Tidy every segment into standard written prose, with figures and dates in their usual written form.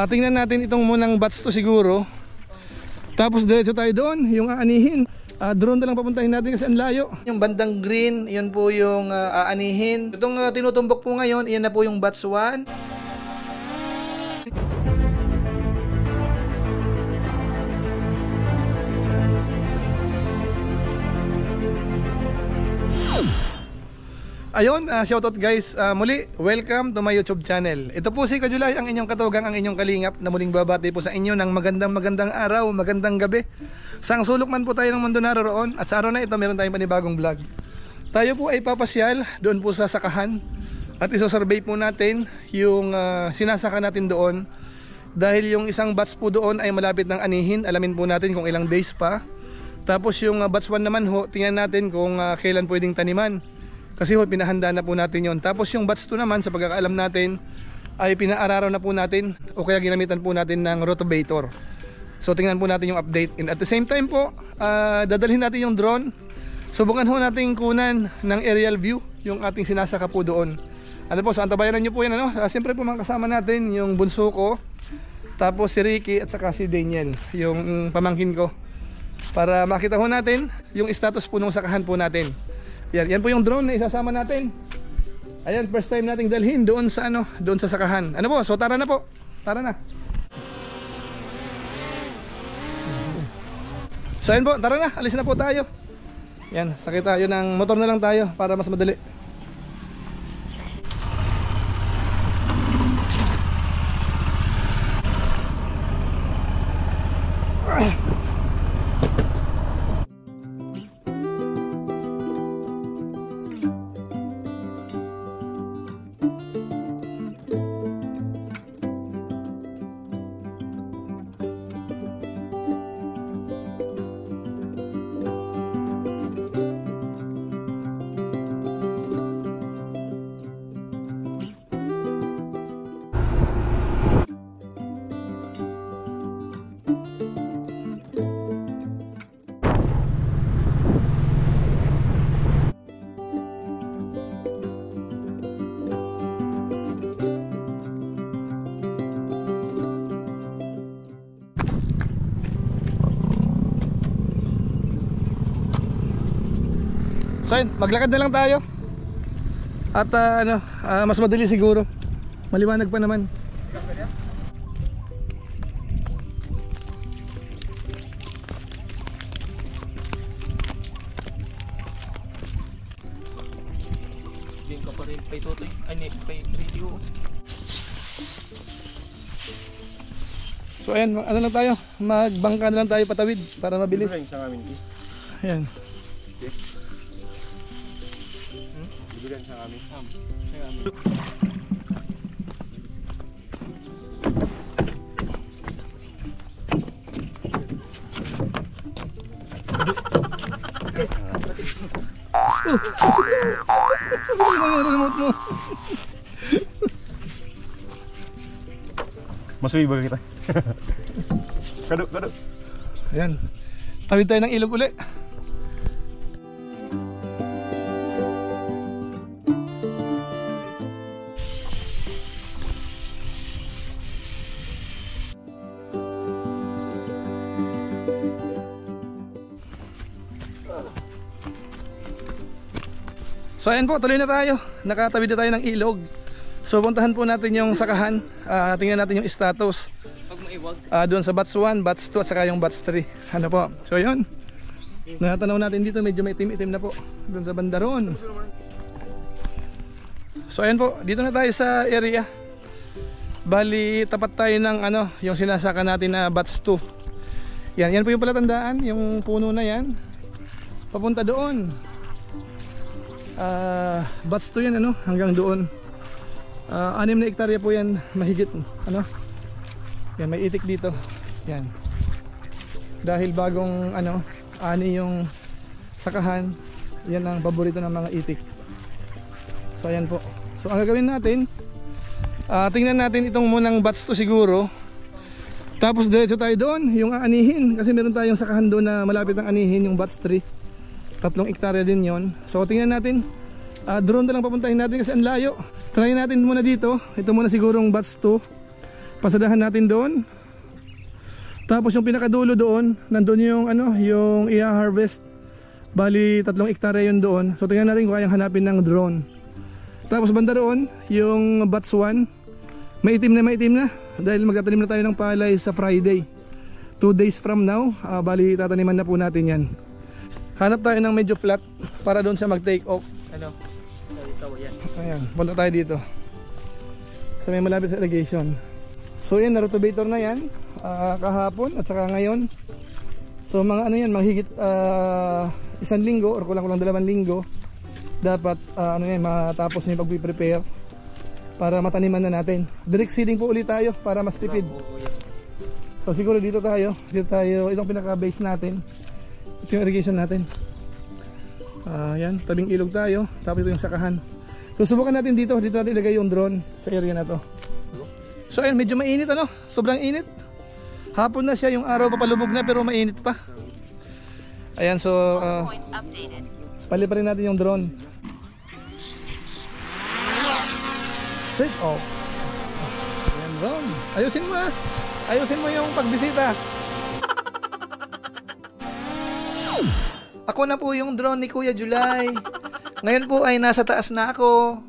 Tingnan natin itong munang batch to siguro. Tapos diretso tayo doon, yung aanihin. Drone na lang papuntahin natin kasi ang layo. Yung bandang green, yun po yung aanihin. Itong tinutumbok po ngayon, iyan na po yung batch 1. Ayun, shoutout guys. Muli, welcome to my YouTube channel. Ito po si Kajulay, ang inyong katugang, ang inyong kalingap na muling babati po sa inyo ng magandang araw, magandang gabi. Sang sulok man po tayo ng mundo naroon. At sa araw na ito, meron tayong panibagong vlog. Tayo po ay papasyal doon po sa sakahan. At isosurvey po natin yung sinasaka natin doon. Dahil yung isang batch po doon ay malapit ng anihin. Alamin po natin kung ilang days pa. Tapos yung batch 1 naman ho, tingnan natin kung kailan pwedeng taniman. Kasi ho, pinahanda na po natin yon. Tapos yung batch 2 naman, sa pagkakaalam natin, ay pinaararaw na po natin o kaya ginamitan po natin ng rotavator. So tingnan po natin yung update. And at the same time po, dadalhin natin yung drone. Subukan ho natin kunan ng aerial view yung ating sinasaka po doon. Ano po, so antabayanan nyo po yan. Siyempre po mga kasama natin, yung bunso ko, tapos si Ricky at saka si Daniel, yung pamangkin ko. Para makita ho natin yung status po ng sakahan po natin. Yan po yung drone na isasama natin. Ayan, first time nating dalhin doon sa doon sa sakahan. Ano po? So tara na po. Tara na. So ayan po, tara na. Alis na po tayo. Yan, sakay tayo ng motor na lang tayo para mas madali. So yun, maglakad na lang tayo. At mas madali siguro. Maliwanag pa naman. Diyan ka pa rin pay totoy. Ay, pay radio. So ayan, ano lang tayo, magbangka na lang tayo patawid para mabilis. Ayan. Bibilan sa amin. Remote mo. Masuwi ba kita? Kado. Ayan. Tawid tayo ng ilog uli. So ayan po, tuloy na tayo. Nakatawid na tayo ng ilog. So puntahan po natin yung sakahan. Tingnan natin yung status. Doon sa batch 1, batch 2 at saka yung batch 3. Ano po? So yun. Natanaw natin dito, medyo may itim-itim na po. Doon sa bandaron. So ayan po, dito na tayo sa area. Bali, tapat tayo ng yung sinasaka natin na batch 2. Yan po yung palatandaan, yung puno na yan. Papunta doon. Batch 2 yan hanggang doon. 6 na hektarya po yan, mahigit. Yan, may itik dito. Yan. Dahil bagong ani yung sakahan, yan ang paborito ng mga itik. So ayan po. So ang gagawin natin, tingnan natin itong munang batch to siguro. Tapos diretso tayo doon, yung aanihin. Kasi meron tayong sakahan doon na malapit ang anihin, yung batch 3. 3 hektarya din yon. So tingnan natin, drone na lang papuntahin natin kasi ang layo. Try natin muna dito. Ito muna sigurong batch 2. Pasadahan natin doon. Tapos yung pinakadulo doon, nandun yung yung i-harvest. Bali 3 hektarya yun doon. So tingnan natin kung kayang hanapin ng drone. Tapos banda roon, yung batch 1. Maitim na dahil magtatanim na tayo ng palay sa Friday. 2 days from now, bali tataniman na po natin yan. Hanap tayo ng medyo flat para doon siya mag-take off. Ano? Ito yan. Ayan, punta tayo dito sa may malapit sa irrigation. So yan, na-rotovator na yan kahapon at saka ngayon. So mga yan, mahigit 1 linggo or kulang-kulang 2 linggo dapat matapos na yung pag-prepare para mataniman na natin. Direct seeding po ulit tayo para mas tipid. So siguro dito tayo, itong pinaka-base natin. Ito yung irrigation natin. Yan, tabing ilog tayo. Tapos ito yung sakahan. So subukan natin dito natin ilagay yung drone sa area na to. So ayun, medyo mainit sobrang init. Hapon na siya, yung araw papalubog na pero mainit pa. Ayan, so paliparin natin yung drone. Set off. Ayan, drone. Ayusin mo yung pagbisita. Ako na po yung drone ni Kuya July. Ngayon po ay nasa taas na ako.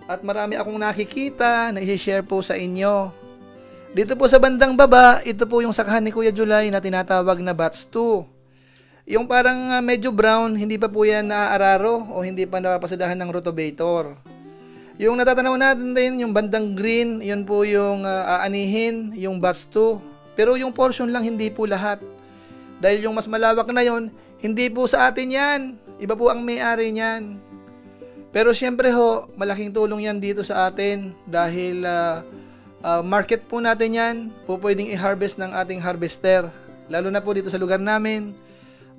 At marami akong nakikita na i-share po sa inyo. Dito po sa bandang baba, ito po yung sakahan ni Kuya July na tinatawag na batch 2. Yung parang medyo brown, hindi pa po yan naaararo o hindi pa napapasadahan ng rotovator. Yung natatanaw natin din, yung bandang green, yun po yung aanihin, yung batch 2. Pero yung portion lang, hindi po lahat. Dahil yung mas malawak na yon, hindi po sa atin yan. Iba po ang may-ari niyan. Pero syempre ho, malaking tulong yan dito sa atin dahil market po natin yan. Po pwedeng i-harvest ng ating harvester. Lalo na po dito sa lugar namin.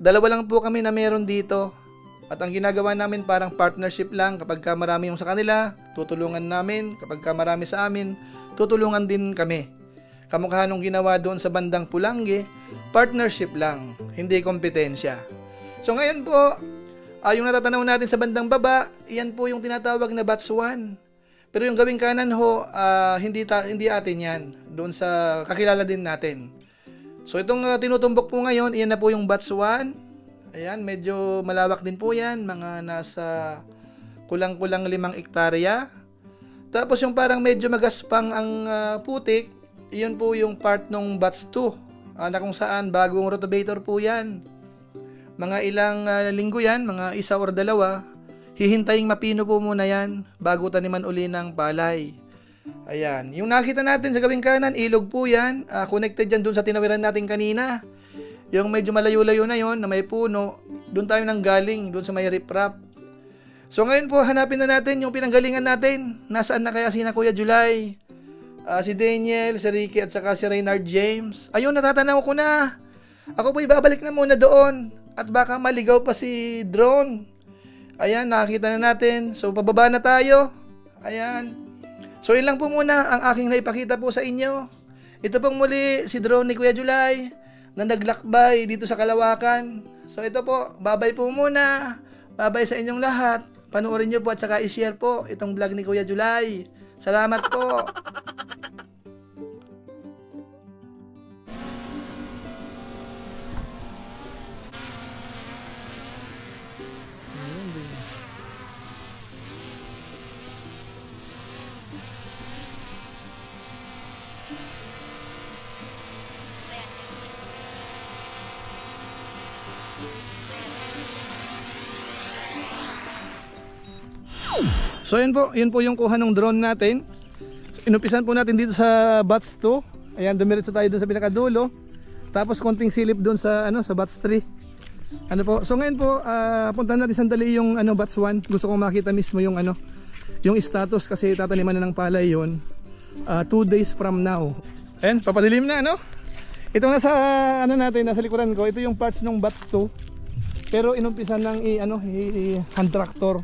2 lang po kami na meron dito. At ang ginagawa namin parang partnership lang. Kapag ka marami yung sa kanila, tutulungan namin. Kapag ka marami sa amin, tutulungan din kami. Kamukha nung ginawa doon sa bandang Pulangi, partnership lang, hindi kompetensya. So ngayon po, yung natatanaw natin sa bandang baba, yan po yung tinatawag na batch 1. Pero yung gawing kanan ho, hindi atin yan. Doon sa kakilala din natin. So itong tinutumbok po ngayon, iyan na po yung batch 1. Ayan, medyo malawak din po yan. Mga nasa kulang-kulang 5 hektarya. Tapos yung parang medyo magaspang ang putik, iyon po yung part ng batch 2. Na kung saan bagong rotovator po yan. Mga ilang linggo yan, mga 1 or 2. Hihintayin mapino po muna yan bago taniman uli ng palay. Ayan. Yung nakita natin sa gawing kanan, ilog po yan. Connected yan dun sa tinawiran natin kanina. Yung medyo malayo-layo na yon na may puno, dun tayo nang galing, dun sa may riprap. So ngayon po, hanapin na natin yung pinanggalingan natin. Nasaan na kaya sina Kuya July? Si Daniel, si Ricky, at saka si Reynard James. Ayun, natatanaw ko na. Ako po ibabalik na muna doon. At baka maligaw pa si drone. Ayan, nakakita na natin. So, pababa na tayo. Ayan. So, yun lang po muna ang aking naipakita po sa inyo. Ito pong muli si drone ni Kuya July na naglakbay dito sa Kalawakan. So, ito po. Babay po muna. Babay sa inyong lahat. Panoorin nyo po at saka i-share po itong vlog ni Kuya July. Salamat po. So yun po yung kuha ng drone natin. So, inupisan po natin dito sa batch 2. Ayan, dumiretso tayo dun sa pinakadulo. Tapos konting silip dun sa sa batch 3. So ngayon po, puntahan natin sandali yung batch 1. Gusto kong makita mismo yung yung status kasi tataniman na ng palay yun 2 days from now. Ayan, papadilim na Ito na sa natin, nasa likuran ko. Ito yung parts ng batch 2. Pero inumpisan ng hand tractor.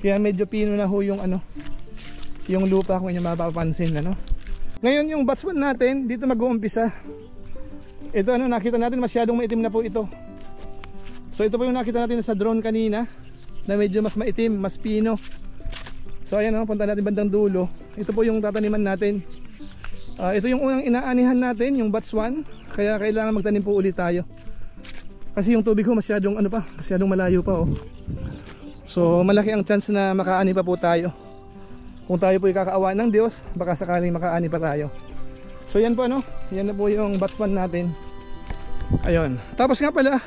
Kaya medyo pino na ho yung yung lupa kung inyo mapapansin Ngayon yung batch 1 natin dito mag-uumpisa. Ito nakita natin masyadong maitim na po ito. So ito po yung nakita natin sa drone kanina, na medyo mas maitim, mas pino. So ayan o, punta natin bandang dulo. Ito po yung tataniman natin. Ito yung unang inaanihan natin, yung batch 1. Kaya kailangan magtanim po ulit tayo. Kasi yung tubig ko masyadong masyadong malayo pa oh. So malaki ang chance na makaani pa po tayo. Kung tayo po ikakaawa ng Diyos, baka sakaling makaani pa tayo. So yan po yan na po yung batch 1 natin. Ayun. Tapos nga pala,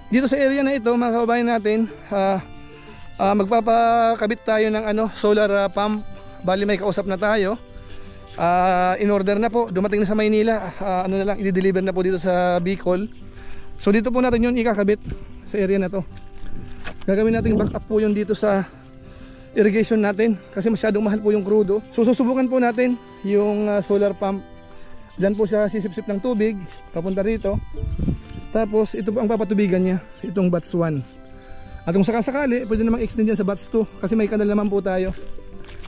dito sa area na ito mga kababayan natin, magpapakabit tayo ng solar pump. Bali may kausap na tayo. In order na po, dumating na sa Maynila. Na lang, i-deliver na po dito sa Bicol. So dito po natin yun ikakabit sa area na to. Gagawin natin back up po yun dito sa irrigation natin, kasi masyadong mahal po yung crudo. So susubukan po natin yung solar pump. Diyan po siya sisip-sip ng tubig papunta rito. Tapos ito po ang papatubigan niya, itong batch 1. At kung sakasakali, pwede namang extend yan sa batch 2, kasi may kanal naman po tayo.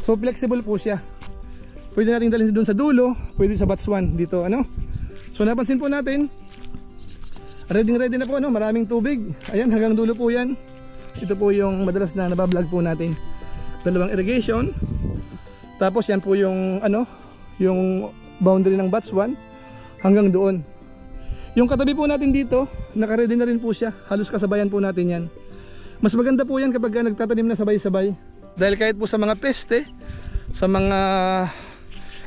So flexible po siya. Pwede natin dalhin doon sa dulo, pwede sa batch 1 dito So napansin po natin, ready na po maraming tubig. Ayan, hanggang dulo po yan. Ito po yung madalas na nabablog po natin. Dalawang irrigation. Tapos yan po yung yung boundary ng batch 1 hanggang doon. Yung katabi po natin dito, naka-ready na rin po siya. Halos kasabayan po natin yan. Mas maganda po yan kapag nagtatanim na sabay-sabay. Dahil kahit po sa mga peste, sa mga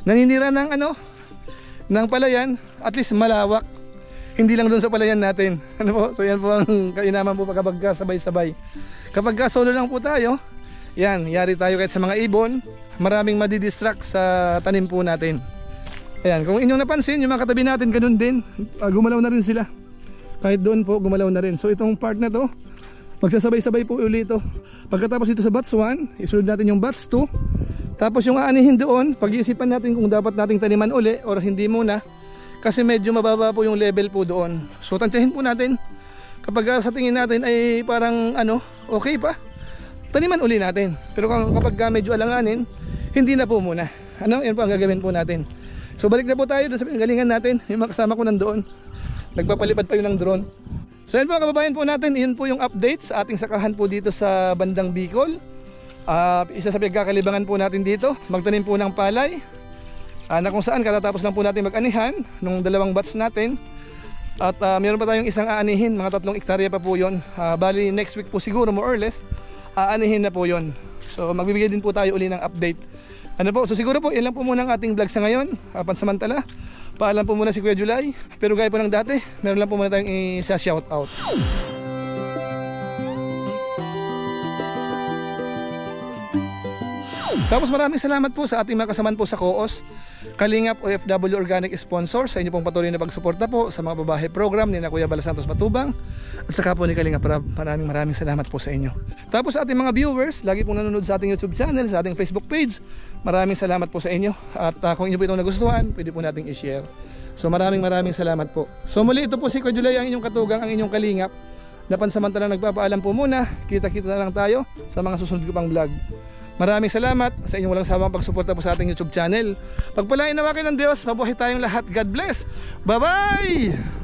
naninira ng ng palayan, at least malawak. Hindi lang doon sa palayan natin. So yan po ang kainaman po kapag sabay-sabay. Kapag solo lang po tayo, yan, yari tayo kahit sa mga ibon, maraming madidistract sa tanim po natin. Ayan, kung inyong napansin, yung mga katabi natin ganun din, gumalaw na rin sila. Kahit doon po, gumalaw na rin. So itong part na to, magsasabay-sabay po uli ito. Pagkatapos ito sa batch 1, isunod natin yung batch 2. Tapos yung aanihin doon, pag-iisipan natin kung dapat nating taniman uli or hindi muna. Kasi medyo mababa po yung level po doon. So tansyahin po natin, kapag sa tingin natin ay parang okay pa, taniman uli natin. Pero kapag medyo alanganin, hindi na po muna. Yan po ang gagawin po natin. So balik na po tayo doon sa pinanggalingan natin. Yung mga kasama ko nandoon, nagpapalipad pa yun ng drone. So yan po kababayan po natin, yun po yung update sa ating sakahan po dito sa bandang Bicol. Isa sa pinagkakalibangan po natin dito, magtanim po ng palay, na kung saan katatapos lang po natin mag-anihan nung dalawang batch natin. At meron pa tayong isang aanihin, mga 3 hektarya pa po yun. Bali next week po siguro more or less, aanihin na po yun. So magbibigay din po tayo uli ng update. So siguro po, yan lang po muna ang ating vlog sa ngayon. Pansamantala, paalam po muna si Kuya July. Pero gaya po ng dati, meron lang po muna tayong isa-shoutout. Tapos maraming salamat po sa ating mga kasamaan po sa COOS, Kalingap OFW Organic Sponsor, sa inyo pong patuloy na pagsuporta po sa mga babae program ni na Kuya Bala Santos Matubang at saka po ni Kalingap Rab. Maraming salamat po sa inyo. Tapos sa ating mga viewers, lagi pong nanonood sa ating YouTube channel, sa ating Facebook page, maraming salamat po sa inyo. At kung inyo po itong nagustuhan, pwede po nating i-share. So maraming salamat po. So muli, ito po si Kuya July, ang inyong katugang, ang inyong kalingap, na pansamantala nagpapaalam po muna. Kita-kita na lang tayo sa mga susunod ko pang vlog. Maraming salamat sa inyong walang sawang pagsuporta po sa ating YouTube channel. Pagpalain nawa kayo ng Diyos, mabuhay tayong lahat. God bless. Bye-bye!